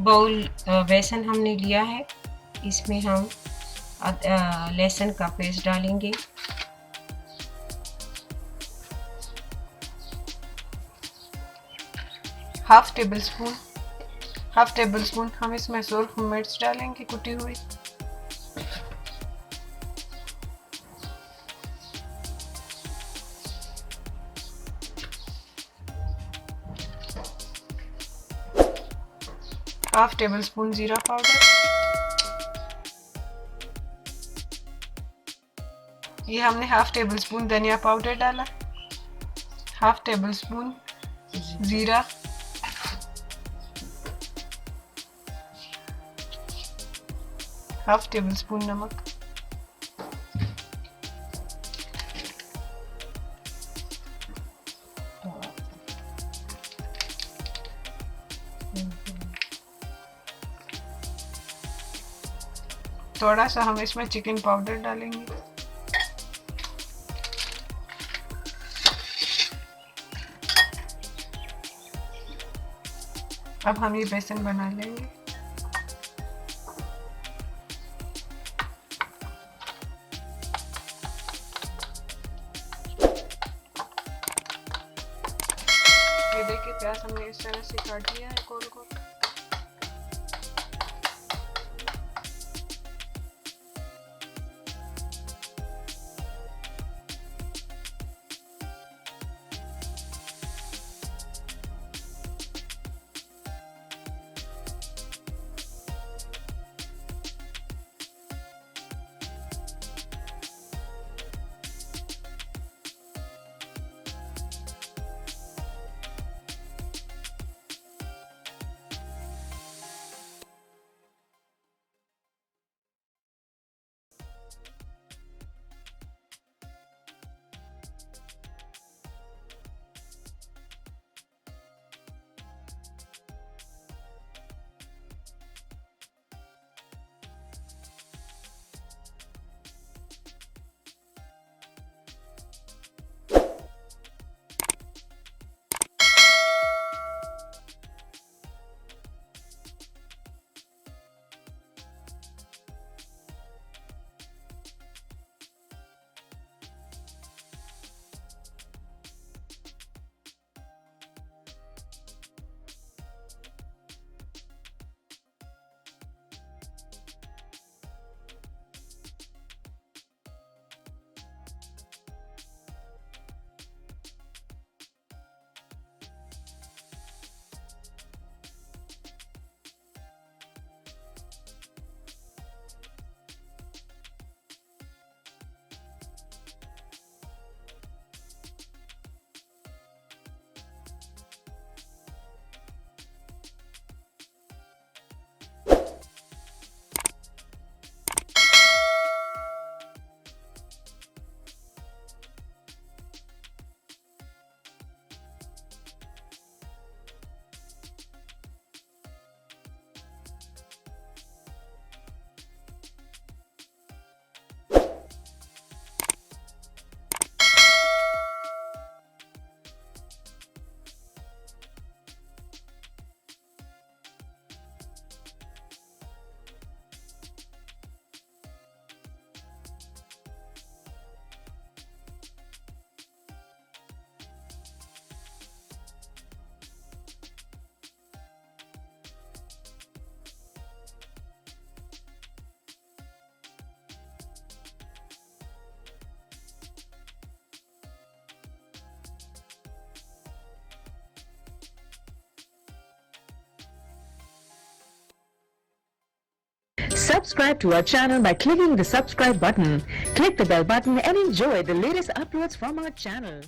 Bowl बेसन हमने लिया है, इसमें हम लहसुन का पेस्ट डालेंगे। हाफ टेबल स्पून हम इसमें सुर्ख मिर्च डालेंगे कुटी हुई। हाफ टेबल स्पून जीरा पाउडर। ये हमने हाफ टेबल स्पून धनिया पाउडर डाला, हाफ टेबल स्पून जीरा, हाफ टेबल स्पून नमक, थोड़ा सा हम इसमें चिकन पाउडर डालेंगे। अब हम ये बेसन बना लेंगे। ये देखिए प्याज हमने इस तरह से काट लिया है गोल गोल। Subscribe to our channel by clicking the subscribe button. Click the bell button and enjoy the latest uploads from our channel.